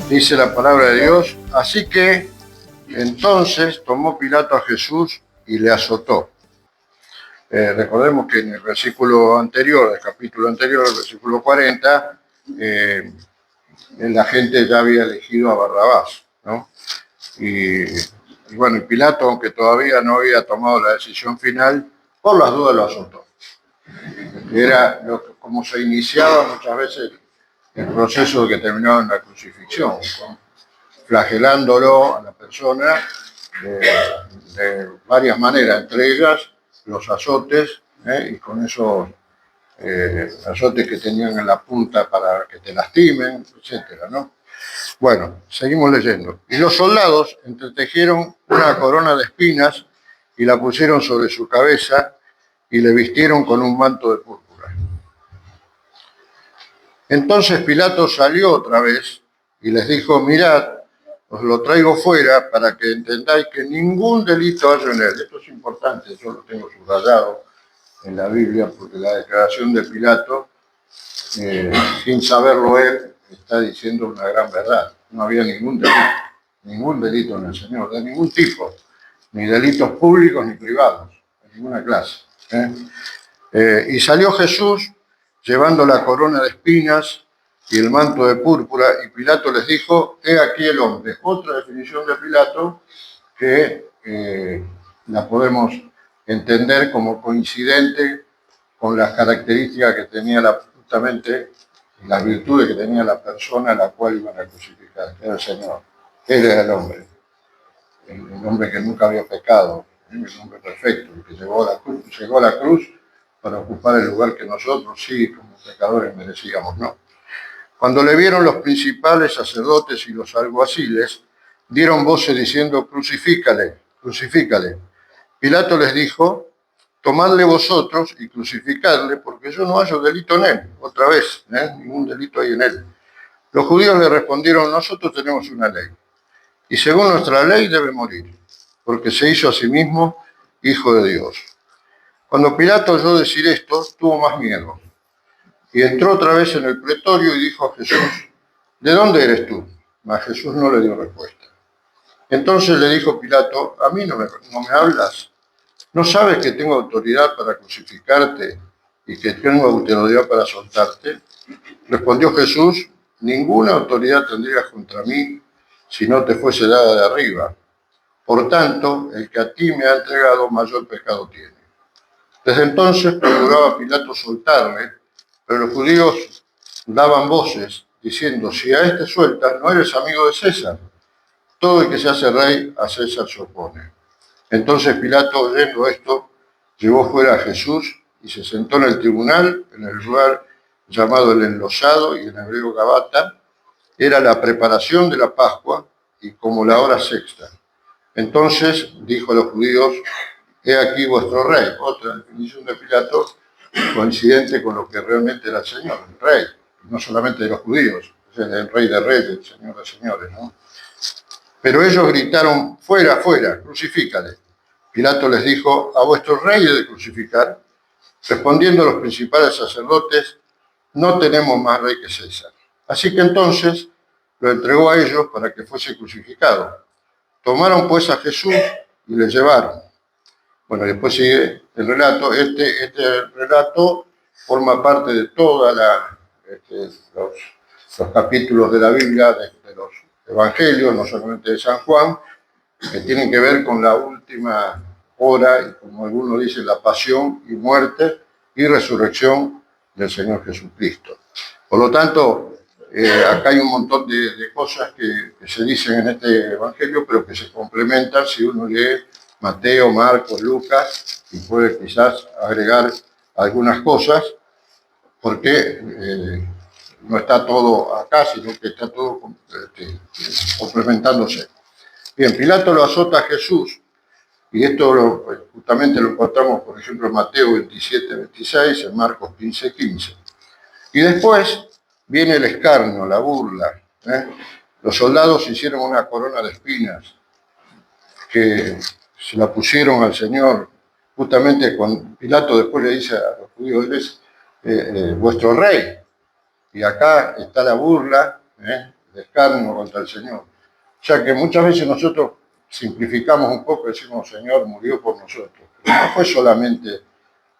Dice la palabra de Dios, así que entonces tomó Pilato a Jesús y le azotó. Recordemos que en el versículo anterior, el capítulo anterior, el versículo 40, la gente ya había elegido a Barrabás, ¿no? Y bueno, y Pilato, aunque todavía no había tomado la decisión final, por las dudas lo azotó. Era como se iniciaba muchas veces el proceso que terminaba en la crucifixión, ¿no? Flagelándolo a la persona de varias maneras, entre ellas los azotes, y con esos azotes que tenían en la punta para que te lastimen, etcétera, ¿no? Bueno, seguimos leyendo. Y los soldados entretejieron una corona de espinas y la pusieron sobre su cabeza y le vistieron con un manto de púrpura. Entonces Pilato salió otra vez y les dijo, mirad, os lo traigo fuera para que entendáis que ningún delito hay en él. Esto es importante, yo lo tengo subrayado en la Biblia porque la declaración de Pilato, sin saberlo él, está diciendo una gran verdad. No había ningún delito en el Señor, de ningún tipo, ni delitos públicos ni privados, de ninguna clase. Y salió Jesús llevando la corona de espinas y el manto de púrpura, y Pilato les dijo, he aquí el hombre. Otra definición de Pilato que la podemos entender como coincidente con las características que tenía justamente las virtudes que tenía la persona a la cual iban a crucificar, que era el Señor. Él era el hombre que nunca había pecado, el hombre perfecto, el que llegó a la cruz para ocupar el lugar que nosotros sí, como pecadores, merecíamos, ¿no? Cuando le vieron los principales sacerdotes y los alguaciles, dieron voces diciendo, crucifícale, crucifícale. Pilato les dijo, tomadle vosotros y crucificadle, porque yo no hallo delito en él. Otra vez, ningún delito hay en él. Los judíos le respondieron, nosotros tenemos una ley, y según nuestra ley debe morir, porque se hizo a sí mismo hijo de Dios. Cuando Pilato oyó decir esto, tuvo más miedo, y entró otra vez en el pretorio y dijo a Jesús, ¿de dónde eres tú? Mas Jesús no le dio respuesta. Entonces le dijo Pilato, ¿a mí no me hablas? ¿No sabes que tengo autoridad para crucificarte y que tengo autoridad para soltarte? Respondió Jesús, ninguna autoridad tendrías contra mí si no te fuese dada de arriba. Por tanto, el que a ti me ha entregado mayor pecado tiene. Desde entonces procuraba Pilato soltarle, pero los judíos daban voces diciendo, si a este sueltas, no eres amigo de César. Todo el que se hace rey a César se opone. Entonces Pilato, oyendo esto, llevó fuera a Jesús y se sentó en el tribunal, en el lugar llamado el Enlosado y en hebreo Gabata. Era la preparación de la Pascua y como la hora sexta. Entonces dijo a los judíos, he aquí vuestro rey. Otra definición de Pilato coincidente con lo que realmente era el Señor, el rey, no solamente de los judíos, es el rey de reyes, el Señor de señores, ¿no? Pero ellos gritaron, fuera, fuera, crucifícale. Pilato les dijo, a vuestro rey he de crucificar. Respondiendo los principales sacerdotes, no tenemos más rey que César. Así que entonces lo entregó a ellos para que fuese crucificado. Tomaron pues a Jesús y le llevaron. Bueno, después sigue el relato. Este relato forma parte de todos los capítulos de la Biblia, de los evangelios, no solamente de San Juan, que tienen que ver con la última hora, y como algunos dicen, la pasión y muerte y resurrección del Señor Jesucristo. Por lo tanto, acá hay un montón de cosas que se dicen en este evangelio, pero que se complementan si uno lee Mateo, Marcos, Lucas, y puede quizás agregar algunas cosas, porque no está todo acá, sino que está todo complementándose. Bien, Pilato lo azota a Jesús, y esto justamente lo encontramos, por ejemplo, en Mateo 27, 26, en Marcos 15, 15. Y después viene el escarnio, la burla. Los soldados hicieron una corona de espinas que se la pusieron al Señor, justamente cuando Pilato después le dice a los judíos, él es vuestro rey. Y acá está la burla, escarnio contra el Señor. O sea que muchas veces nosotros simplificamos un poco y decimos, Señor murió por nosotros. Pero no fue solamente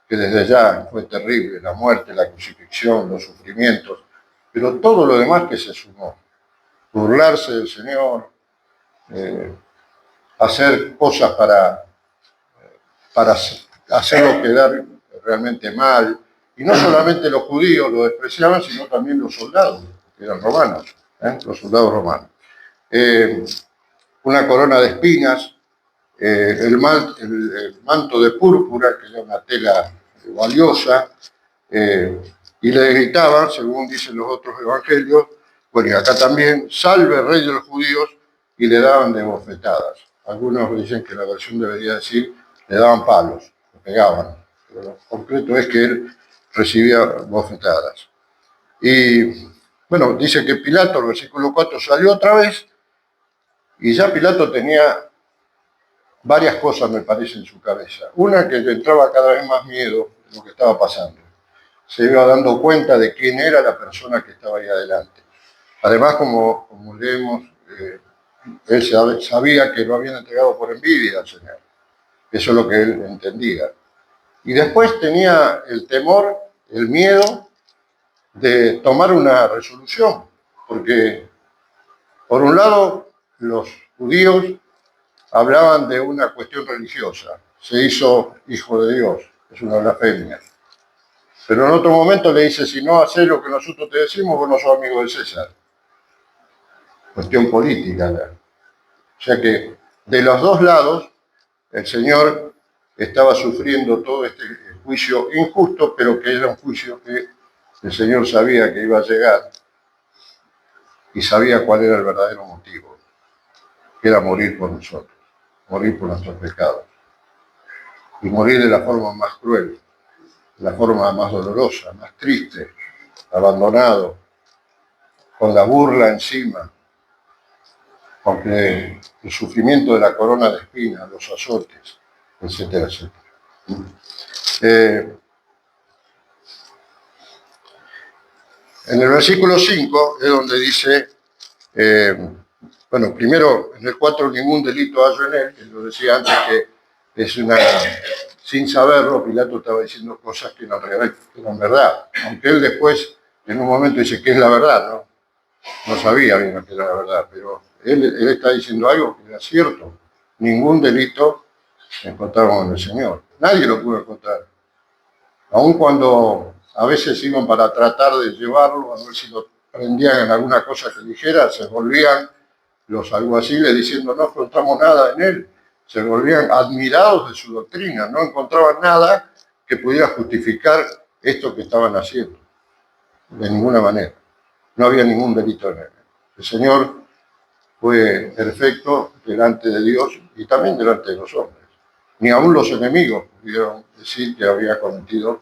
que desde ya fue terrible la muerte, la crucifixión, los sufrimientos, pero todo lo demás que se sumó. Burlarse del Señor, hacer cosas para hacerlo quedar realmente mal. Y no solamente los judíos lo despreciaban, sino también los soldados, que eran romanos, los soldados romanos. Una corona de espinas, el manto de púrpura, que era una tela valiosa, y le gritaban, según dicen los otros evangelios, bueno, y acá también, salve rey de los judíos, y le daban de bofetadas. Algunos dicen que la versión debería decir, le daban palos, le pegaban, pero lo concreto es que él recibía bofetadas. Y bueno, dice que Pilato, el versículo 4, salió otra vez, y ya Pilato tenía varias cosas, me parece, en su cabeza. Una, que le entraba cada vez más miedo de lo que estaba pasando. Se iba dando cuenta de quién era la persona que estaba ahí adelante. Además, como leemos, él sabía que lo habían entregado por envidia al Señor. Eso es lo que él entendía. Y después tenía el temor, el miedo de tomar una resolución, porque por un lado los judíos hablaban de una cuestión religiosa, se hizo hijo de Dios, es una blasfemia. Pero en otro momento le dice, si no haces lo que nosotros te decimos, vos no sos amigo de César. Cuestión política. O sea que de los dos lados, el Señor estaba sufriendo todo este juicio injusto, pero que era un juicio que el Señor sabía que iba a llegar y sabía cuál era el verdadero motivo, que era morir por nosotros, morir por nuestros pecados. Y morir de la forma más cruel, de la forma más dolorosa, más triste, abandonado, con la burla encima, con el sufrimiento de la corona de espinas, los azotes, etcétera, etcétera. En el versículo 5 es donde dice, bueno, primero en el 4 ningún delito hallo en él, que lo decía antes que es una, sin saberlo, Pilato estaba diciendo cosas que eran verdad, aunque él después en un momento dice que es la verdad, no sabía bien lo que era la verdad, pero él está diciendo algo que era cierto, ningún delito encontraron en el Señor, nadie lo pudo encontrar, aun cuando a veces iban para tratar de llevarlo, a ver si lo prendían en alguna cosa que dijera, se volvían los alguaciles diciendo no encontramos nada en él, se volvían admirados de su doctrina, no encontraban nada que pudiera justificar esto que estaban haciendo, de ninguna manera, no había ningún delito en él. El Señor fue perfecto delante de Dios y también delante de los hombres. Ni aun los enemigos pudieron decir que había cometido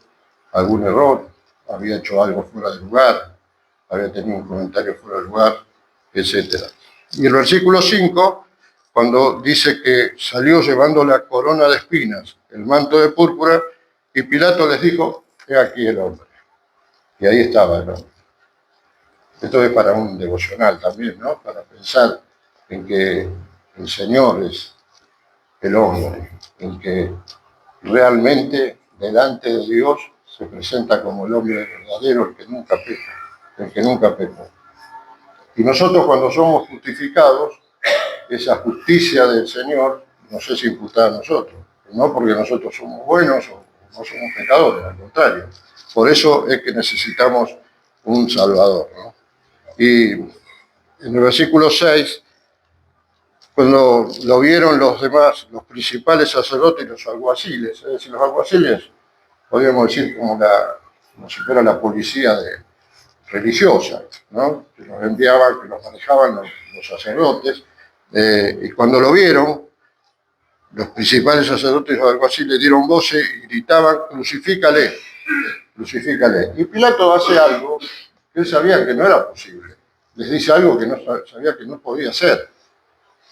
algún error, había hecho algo fuera de lugar, había tenido un comentario fuera de lugar, etc. Y el versículo 5, cuando dice que salió llevando la corona de espinas, el manto de púrpura, y Pilato les dijo, he aquí el hombre. Y ahí estaba el hombre. Esto es para un devocional también, ¿no? Para pensar en que el Señor es el hombre, el que realmente delante de Dios se presenta como el hombre verdadero, el que nunca peca, el que nunca pecó. Y nosotros cuando somos justificados, esa justicia del Señor nos es imputada a nosotros, no porque nosotros somos buenos o no somos pecadores, al contrario. Por eso es que necesitamos un Salvador, ¿no? Y en el versículo 6, cuando lo vieron los demás, los principales sacerdotes y los alguaciles, es decir, los alguaciles, podríamos decir como si fuera la policía religiosa, ¿no? Que los enviaban, que los manejaban los sacerdotes, y cuando lo vieron, los principales sacerdotes y los alguaciles dieron voces y gritaban, crucifícale, crucifícale. Y Pilato hace algo que él sabía que no era posible. Les dice algo que no sabía que no podía hacer.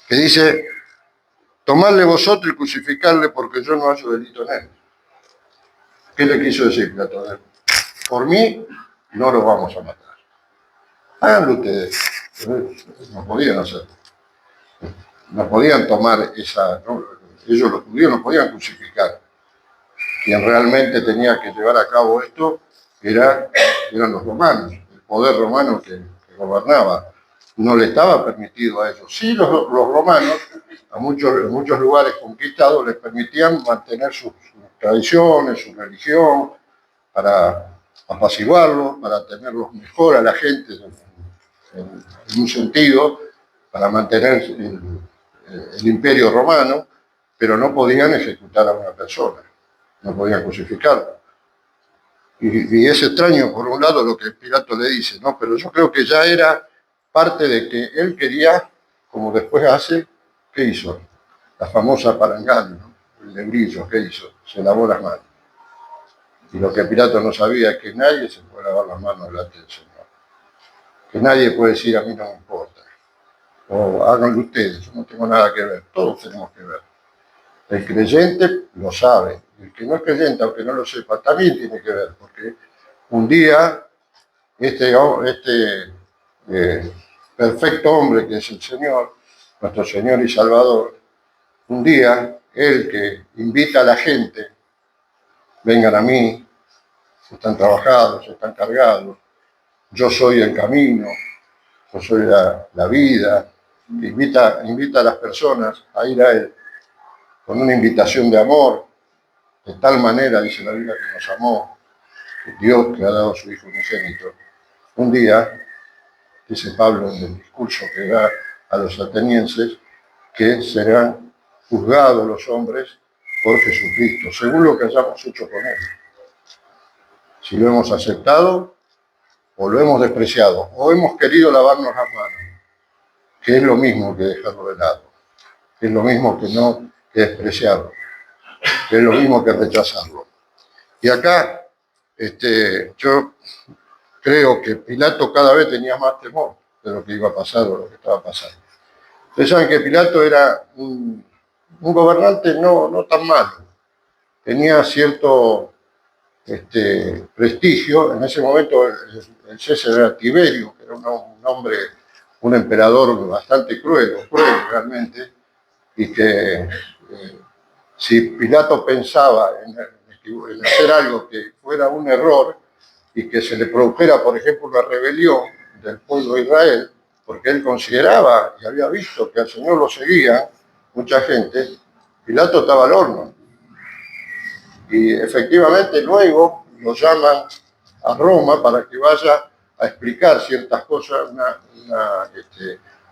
Que dice, tomadle vosotros y crucificarle porque yo no hallo delito en él. ¿Qué le quiso decir Pilato? Por mí no lo vamos a matar. Háganlo ustedes. Entonces, no podían hacerlo. No podían tomar esa... ¿no? Ellos los judíos no podían crucificar. Quien realmente tenía que llevar a cabo esto eran los romanos, el poder romano que gobernaba. No le estaba permitido a ellos. Sí, los romanos, en muchos lugares conquistados, les permitían mantener sus tradiciones, su religión, para apaciguarlos, para tenerlos mejor a la gente en un sentido, para mantener el imperio romano, pero no podían ejecutar a una persona, no podían crucificarla. Y es extraño, por un lado, lo que Pilato le dice, ¿no? Pero yo creo que ya era parte de que él quería, como después hace, ¿qué hizo? La famosa palangana, ¿no? El de Grillo, ¿qué hizo? Se lavó las manos. Y lo que Pilato no sabía es que nadie se puede lavar las manos delante del Señor. Que nadie puede decir a mí no me importa. O háganlo ustedes, yo no tengo nada que ver. Todos tenemos que ver. El creyente lo sabe. El que no es creyente, aunque no lo sepa, también tiene que ver. Porque un día este perfecto hombre que es el Señor, nuestro Señor y Salvador, un día, Él que invita a la gente, vengan a mí, están trabajados, están cargados, yo soy el camino, yo soy la vida, invita a las personas a ir a Él con una invitación de amor, de tal manera, dice la Biblia, que nos amó, que Dios que ha dado a su Hijo unigénito. Un día, dice Pablo en el discurso que da a los atenienses, que serán juzgados los hombres por Jesucristo, según lo que hayamos hecho con Él. Si lo hemos aceptado o lo hemos despreciado, o hemos querido lavarnos las manos, que es lo mismo que dejarlo de lado, que es lo mismo que despreciarlo, que es lo mismo que rechazarlo. Y acá yo creo que Pilato cada vez tenía más temor de lo que iba a pasar o lo que estaba pasando. Ustedes saben que Pilato era un gobernante no tan malo, tenía cierto prestigio. En ese momento el César era Tiberio, que era un hombre, un emperador bastante cruel realmente, y que si Pilato pensaba en hacer algo que fuera un error y que se le produjera, por ejemplo, una rebelión del pueblo de Israel, porque él consideraba y había visto que al Señor lo seguía mucha gente, Pilato estaba al horno. Y efectivamente luego lo llaman a Roma para que vaya a explicar ciertas cosas,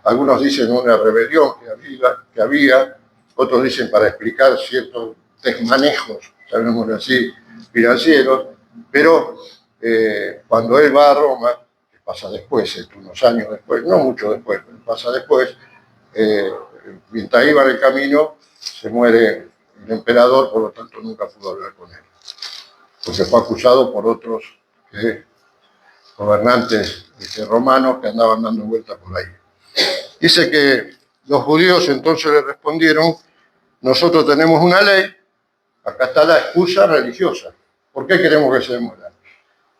algunos dicen una rebelión que había, otros dicen para explicar ciertos desmanejos, llamémoslo así, financieros, pero cuando él va a Roma, que pasa después, unos años después, no mucho después, pero pasa después, mientras iba en el camino, se muere el emperador, por lo tanto nunca pudo hablar con él, porque fue acusado por otros gobernantes romanos que andaban dando vueltas por ahí. Dice que los judíos entonces le respondieron, nosotros tenemos una ley, acá está la excusa religiosa. ¿Por qué queremos que se muera?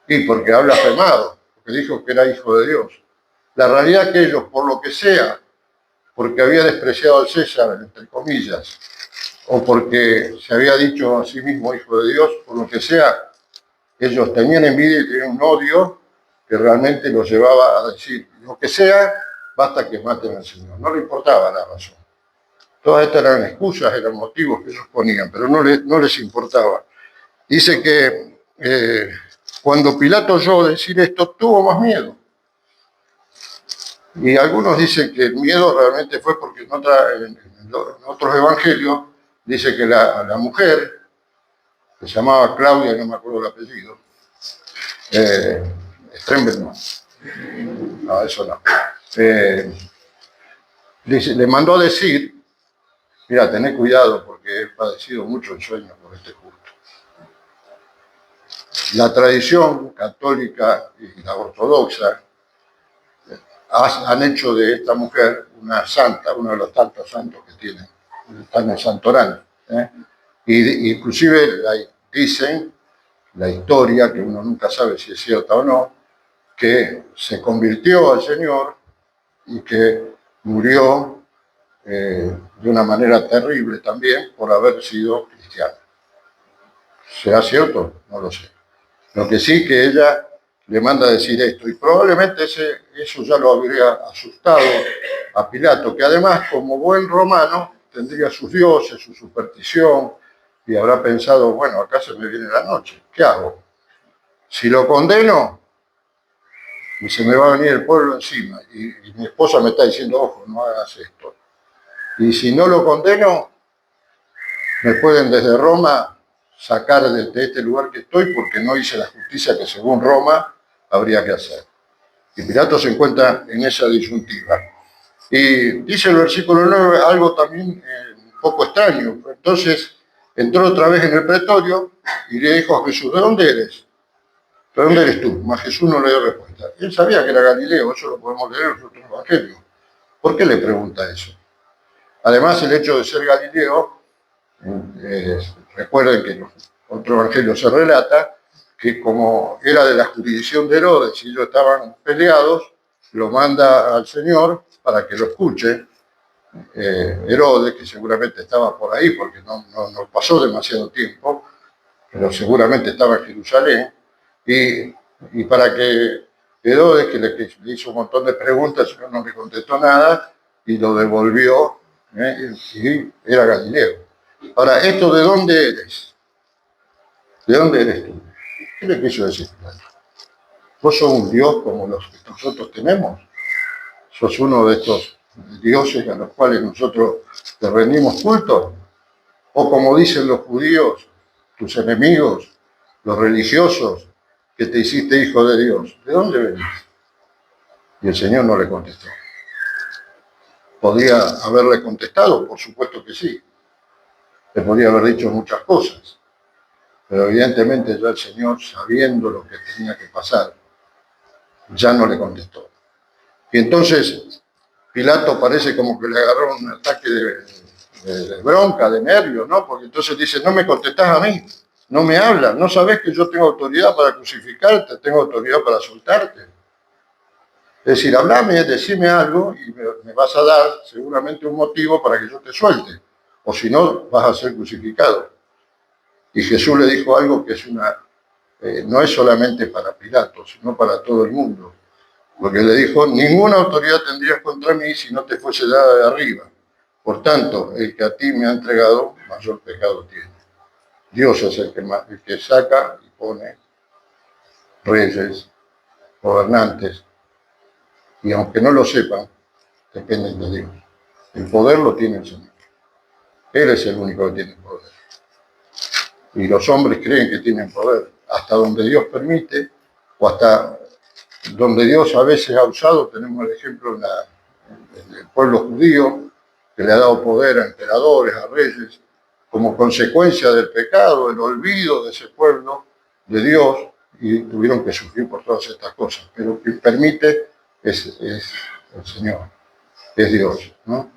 Y porque ha blasfemado, porque dijo que era hijo de Dios. La realidad es que ellos, por lo que sea, porque había despreciado al César, entre comillas, o porque se había dicho a sí mismo hijo de Dios, por lo que sea, ellos tenían envidia y tenían un odio que realmente los llevaba a decir, lo que sea, basta que maten al Señor. No le importaba la razón. Todas estas eran excusas, eran motivos que ellos ponían, pero no les importaba. Dice que cuando Pilato oyó decir esto, tuvo más miedo. Y algunos dicen que el miedo realmente fue porque en otros evangelios dice que la mujer, que se llamaba Claudia, no me acuerdo el apellido, Stremberg no, eso no, le mandó a decir, mira, tené cuidado porque he padecido mucho en sueños por este justo. La tradición católica y la ortodoxa han hecho de esta mujer una santa, uno de los tantos santos que tienen, están en Santorán. Y inclusive dicen la historia, que uno nunca sabe si es cierta o no, que se convirtió al Señor y que murió de una manera terrible también por haber sido cristiano. ¿Será cierto? No lo sé. Lo que sí que ella le manda a decir esto, y probablemente eso ya lo habría asustado a Pilato, que además, como buen romano, tendría sus dioses, su superstición, y habrá pensado, bueno, acá se me viene la noche, ¿qué hago? Si lo condeno, se me va a venir el pueblo encima, y mi esposa me está diciendo, ojo, no hagas esto. Y si no lo condeno, me pueden desde Roma sacar de este lugar que estoy porque no hice la justicia que según Roma habría que hacer. Y Pilato se encuentra en esa disyuntiva. Y dice el versículo 9 algo también un poco extraño. Entonces entró otra vez en el pretorio y le dijo a Jesús, ¿de dónde eres? ¿De dónde eres tú? Mas Jesús no le dio respuesta. Él sabía que era Galileo, eso lo podemos leer en los otros evangelios. ¿Por qué le pregunta eso? Además, el hecho de ser Galileo, recuerden que en otro evangelio se relata que como era de la jurisdicción de Herodes y ellos estaban peleados, lo manda al Señor para que lo escuche. Herodes, que seguramente estaba por ahí porque no pasó demasiado tiempo, pero seguramente estaba en Jerusalén, y para que Herodes, que le hizo un montón de preguntas, el Señor no le contestó nada y lo devolvió, y era Galileo. Ahora, ¿esto de dónde eres? ¿De dónde eres tú? ¿Qué le quiso decir? ¿Vos sos un Dios como los que nosotros tenemos? ¿Sos uno de estos dioses a los cuales nosotros te rendimos culto? O como dicen los judíos, tus enemigos, los religiosos, que te hiciste hijo de Dios. ¿De dónde venís? Y el Señor no le contestó. ¿Podría haberle contestado? Por supuesto que sí. Le podría haber dicho muchas cosas. Pero evidentemente ya el Señor, sabiendo lo que tenía que pasar, ya no le contestó. Y entonces Pilato parece como que le agarró un ataque de bronca, de nervios, ¿no? Porque entonces dice, no me contestás a mí, no me hablas, no sabés que yo tengo autoridad para crucificarte, tengo autoridad para soltarte. Es decir, hablame, decime algo y me vas a dar seguramente un motivo para que yo te suelte, o si no, vas a ser crucificado. Y Jesús le dijo algo que es no es solamente para Pilato, sino para todo el mundo. Porque le dijo, ninguna autoridad tendrías contra mí si no te fuese dada de arriba. Por tanto, el que a ti me ha entregado, mayor pecado tiene. Dios es el que saca y pone reyes, gobernantes, y aunque no lo sepan, dependen de Dios. El poder lo tiene el Señor. Él es el único que tiene poder. Y los hombres creen que tienen poder hasta donde Dios permite, o hasta donde Dios a veces ha usado. Tenemos el ejemplo en el pueblo judío, que le ha dado poder a emperadores, a reyes, como consecuencia del pecado, el olvido de ese pueblo de Dios, y tuvieron que sufrir por todas estas cosas. Pero quien permite es el Señor, es Dios, ¿no?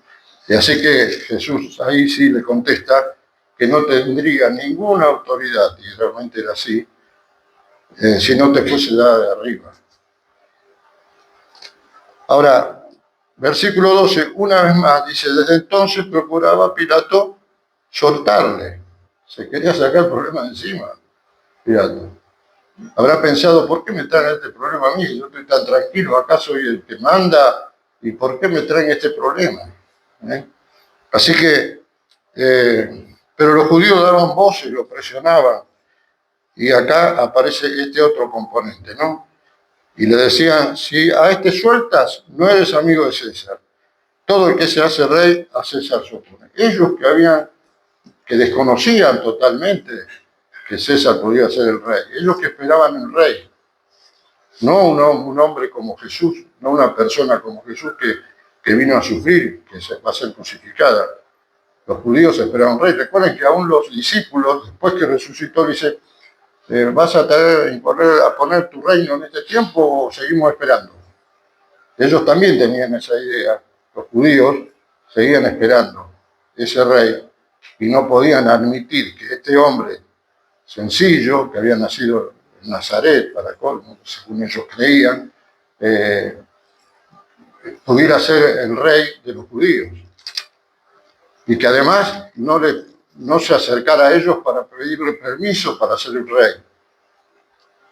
Y así que Jesús ahí sí le contesta que no tendría ninguna autoridad, y realmente era así, si no te fuese dada de arriba. Ahora, versículo 12, una vez más, dice, desde entonces procuraba Pilato soltarle. Se quería sacar el problema de encima, Pilato. Habrá pensado, ¿por qué me traen este problema a mí? Yo estoy tan tranquilo, acá soy el que manda, ¿y por qué me traen este problema? Así que, pero los judíos daban voces, lo presionaban, y acá aparece este otro componente, ¿no? Y le decían, si a este sueltas, no eres amigo de César. Todo el que se hace rey, a César se opone. Ellos que desconocían totalmente que César podía ser el rey, ellos que esperaban el rey, no un hombre como Jesús, no una persona como Jesús que vino a sufrir, que va a ser crucificada. Los judíos esperaban un rey. Recuerden que aún los discípulos, después que resucitó, dice, ¿vas a poner tu reino en este tiempo o seguimos esperando? Ellos también tenían esa idea. Los judíos seguían esperando ese rey y no podían admitir que este hombre sencillo, que había nacido en Nazaret, para colmo, según ellos creían, pudiera ser el rey de los judíos y que además no se acercara a ellos para pedirle permiso para ser el rey.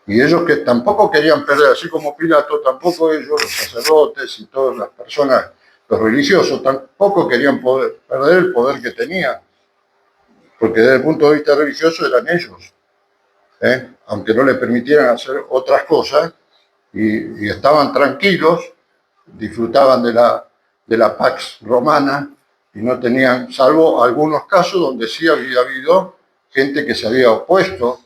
Y ellos que tampoco querían perder, así como Pilato, tampoco ellos, los sacerdotes y todas las personas, los religiosos, tampoco querían perder el poder que tenían, porque desde el punto de vista religioso eran ellos, aunque no les permitieran hacer otras cosas, y estaban tranquilos, disfrutaban de la Pax Romana y no tenían, salvo algunos casos donde sí había habido gente que se había opuesto,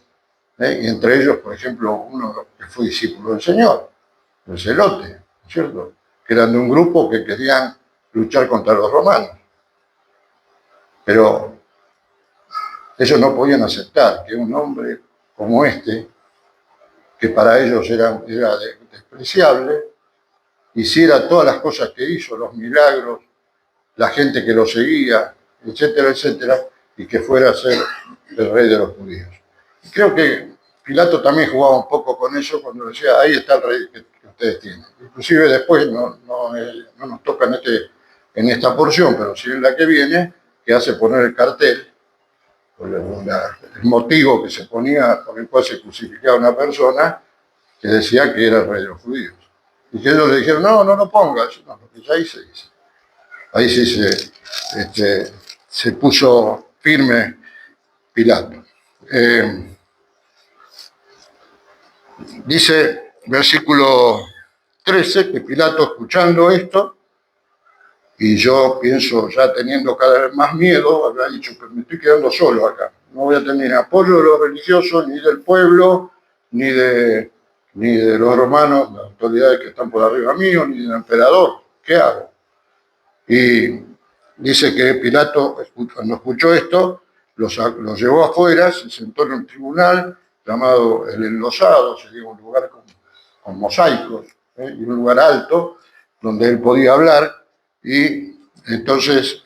y entre ellos, por ejemplo, uno que fue discípulo del Señor, el Celote, ¿cierto? Que eran de un grupo que querían luchar contra los romanos. Pero ellos no podían aceptar que un hombre como este, que para ellos era despreciable, hiciera todas las cosas que hizo, los milagros, la gente que lo seguía, etcétera, etcétera, y que fuera a ser el rey de los judíos. Y creo que Pilato también jugaba un poco con eso cuando decía, ahí está el rey que ustedes tienen. Inclusive después, no nos toca en esta porción, pero sí en la que viene, que hace poner el cartel, el motivo que se ponía por el cual se crucificaba una persona, que decía que era el rey de los judíos. Y que ellos le dijeron, no lo pongas, no, lo que ya hice. Ahí sí se puso firme Pilato. Dice, versículo 13, que Pilato, escuchando esto, y yo pienso, ya teniendo cada vez más miedo, habrá dicho que me estoy quedando solo acá. No voy a tener apoyo de los religiosos, ni del pueblo, ni de los romanos, las autoridades que están por arriba mío, ni del emperador. ¿Qué hago? Y dice que Pilato, cuando escuchó esto, los llevó afuera, se sentó en un tribunal llamado el Enlosado, sería un lugar con mosaicos, y un lugar alto, donde él podía hablar, y entonces,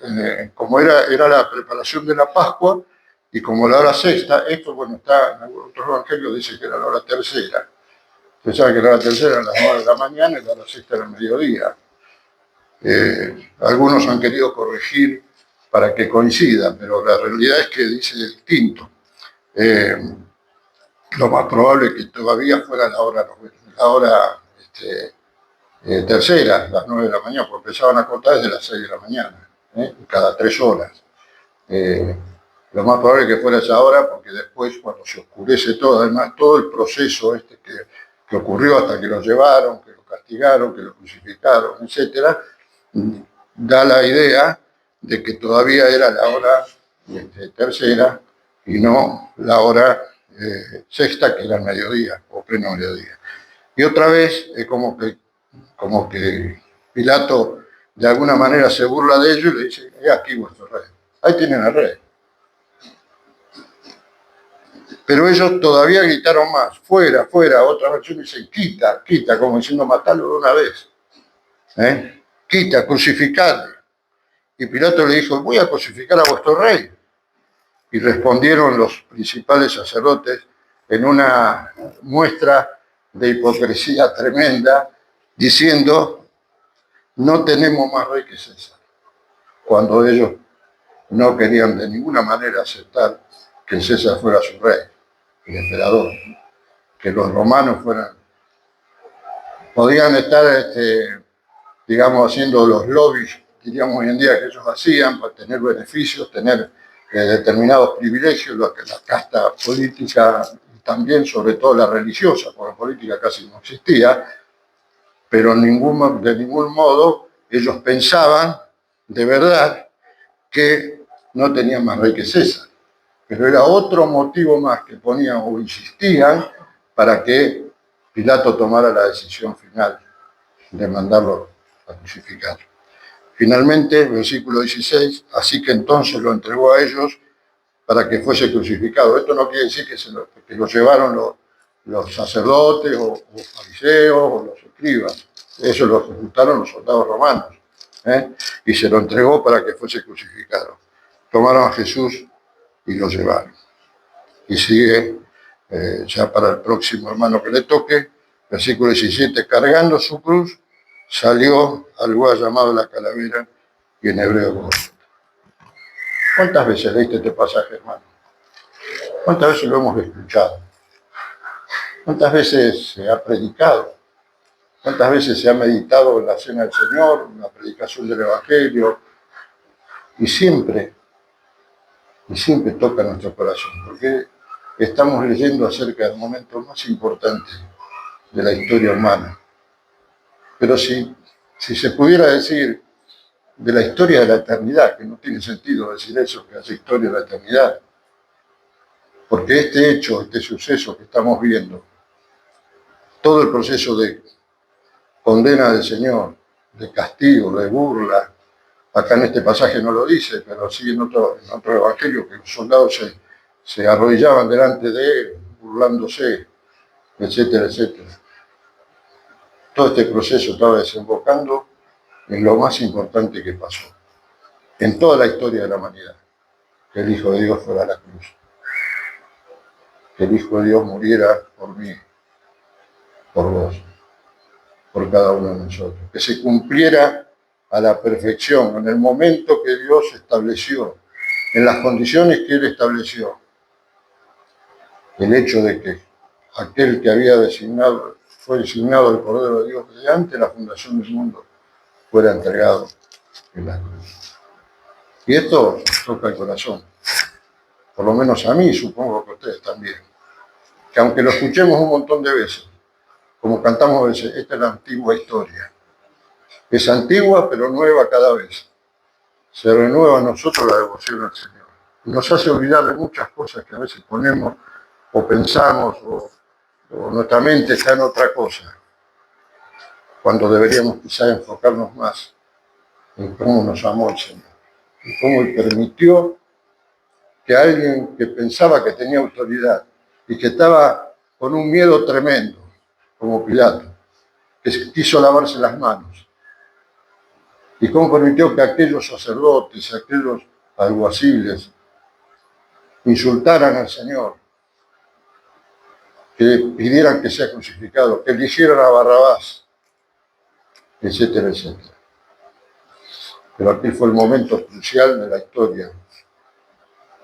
como era la preparación de la Pascua, y como la hora sexta, esto, bueno, está en otros evangelios, dice que era la hora tercera. Ustedes saben que la hora tercera era a las 9 de la mañana y la hora sexta era el mediodía. Algunos han querido corregir para que coincida, pero la realidad es que dice distinto. Lo más probable es que todavía fuera la hora tercera, las 9 de la mañana, porque empezaban a contar desde las 6 de la mañana, cada 3 horas. Lo más probable es que fuera esa hora, porque después, cuando se oscurece todo, además todo el proceso que ocurrió hasta que lo llevaron, que lo castigaron, que lo crucificaron, etcétera, da la idea de que todavía era la hora tercera y no la hora sexta, que era el mediodía o pleno mediodía. Y otra vez es como que Pilato de alguna manera se burla de ellos y le dice, aquí vuestro rey, ahí tienen al rey. Pero ellos todavía gritaron más, fuera, fuera. Otra versión dice, quita, quita, como diciendo, matalo de una vez. Quita, crucificadle. Y Pilato le dijo, voy a crucificar a vuestro rey. Y respondieron los principales sacerdotes en una muestra de hipocresía tremenda, diciendo, no tenemos más rey que César. Cuando ellos no querían de ninguna manera aceptar que César fuera su rey, el emperador, que los romanos podían estar, digamos, haciendo los lobbies, diríamos hoy en día, que ellos hacían para tener beneficios, tener determinados privilegios, la casta política y también, sobre todo, la religiosa, porque la política casi no existía, pero de ningún modo ellos pensaban de verdad que no tenían más rey que César. Pero era otro motivo más que ponían o insistían para que Pilato tomara la decisión final de mandarlo a crucificar. Finalmente, versículo 16, así que entonces lo entregó a ellos para que fuese crucificado. Esto no quiere decir que lo llevaron los sacerdotes o fariseos o los escribas. Eso lo ejecutaron los soldados romanos. Y se lo entregó para que fuese crucificado. Tomaron a Jesús y lo llevaron. Y sigue, ya para el próximo hermano que le toque, versículo 17, cargando su cruz, salió al lugar llamado la calavera y en hebreo Gólgota. ¿Cuántas veces leíste este pasaje, hermano? ¿Cuántas veces lo hemos escuchado? ¿Cuántas veces se ha predicado? ¿Cuántas veces se ha meditado en la cena del Señor, en la predicación del Evangelio? Y siempre toca nuestro corazón, porque estamos leyendo acerca del momento más importante de la historia humana. Pero si se pudiera decir de la historia de la eternidad, que no tiene sentido decir eso, que hace historia de la eternidad, porque este hecho, este suceso que estamos viendo, todo el proceso de condena del Señor, de castigo, de burla, acá en este pasaje no lo dice, pero sí en otro evangelio, que los soldados se arrodillaban delante de él, burlándose, etcétera, etcétera. Todo este proceso estaba desembocando en lo más importante que pasó en toda la historia de la humanidad, que el Hijo de Dios fuera a la cruz, que el Hijo de Dios muriera por mí, por vos, por cada uno de nosotros, que se cumpliera a la perfección, en el momento que Dios estableció, en las condiciones que Él estableció, el hecho de que aquel que fue designado el Cordero de Dios desde antes de la fundación del mundo, fuera entregado en la cruz. Y esto toca el corazón, por lo menos a mí, supongo que a ustedes también, que aunque lo escuchemos un montón de veces, como cantamos a veces, esta es la antigua historia. Es antigua, pero nueva cada vez. Se renueva en nosotros la devoción al Señor. Y nos hace olvidar de muchas cosas que a veces ponemos o pensamos o nuestra mente está en otra cosa, cuando deberíamos quizá enfocarnos más en cómo nos amó el Señor y cómo Él permitió que alguien que pensaba que tenía autoridad y que estaba con un miedo tremendo, como Pilato, que quiso lavarse las manos, y cómo permitió que aquellos sacerdotes, aquellos alguaciles, insultaran al Señor, que pidieran que sea crucificado, que eligieran a Barrabás, etcétera, etcétera. Pero aquí fue el momento crucial de la historia,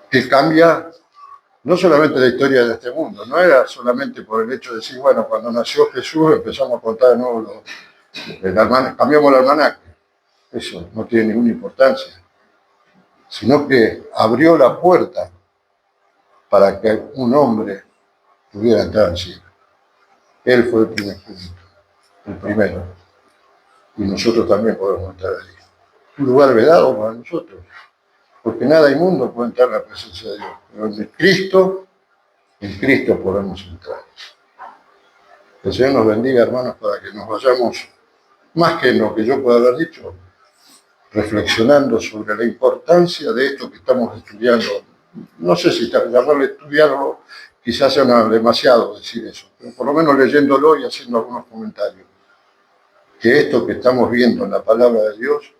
que cambia no solamente la historia de este mundo, no era solamente por el hecho de decir, bueno, cuando nació Jesús empezamos a contar de nuevo cambiamos el almanaque. Eso no tiene ninguna importancia, sino que abrió la puerta para que un hombre pudiera entrar al cielo. Él fue el primer punto, el primero, y nosotros también podemos entrar ahí. Un lugar vedado para nosotros, porque nada inmundo puede entrar en la presencia de Dios, pero en Cristo podemos entrar. Que el Señor nos bendiga, hermanos, para que nos vayamos, más que en lo que yo pueda haber dicho, reflexionando sobre la importancia de esto que estamos estudiando. No sé si llamarle estudiarlo, quizás sea demasiado decir eso, pero por lo menos leyéndolo y haciendo algunos comentarios. Que esto que estamos viendo en la palabra de Dios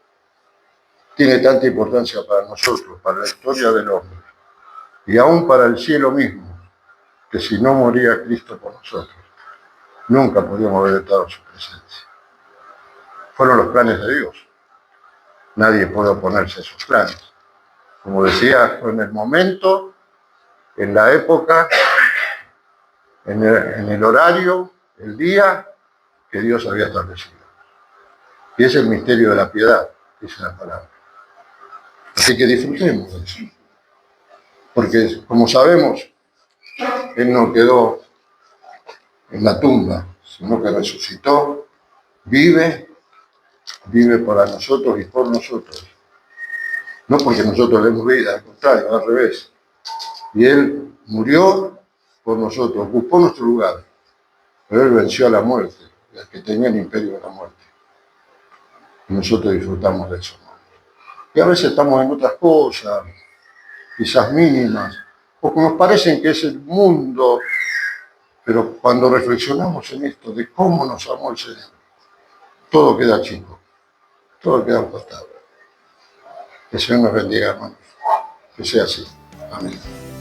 tiene tanta importancia para nosotros, para la historia del hombre, y aún para el cielo mismo, que si no moría Cristo por nosotros, nunca podíamos haber estado en su presencia. Fueron los planes de Dios. Nadie puede oponerse a esos planes. Como decía, fue en el momento, en la época, en el horario, el día que Dios había establecido. Y es el misterio de la piedad, dice la palabra. Así que disfrutemos de eso. Porque, como sabemos, Él no quedó en la tumba, sino que resucitó, vive para nosotros y por nosotros. No porque nosotros le demos vida, al contrario, al revés. Y Él murió por nosotros, ocupó nuestro lugar, pero Él venció a la muerte, el que tenía el imperio de la muerte. Y nosotros disfrutamos de eso. Y a veces estamos en otras cosas, quizás mínimas, o que nos parecen que es el mundo, pero cuando reflexionamos en esto, de cómo nos amó el Señor, todo queda chico, todo queda costado. Que el Señor nos bendiga, hermanos. Que sea así. Amén.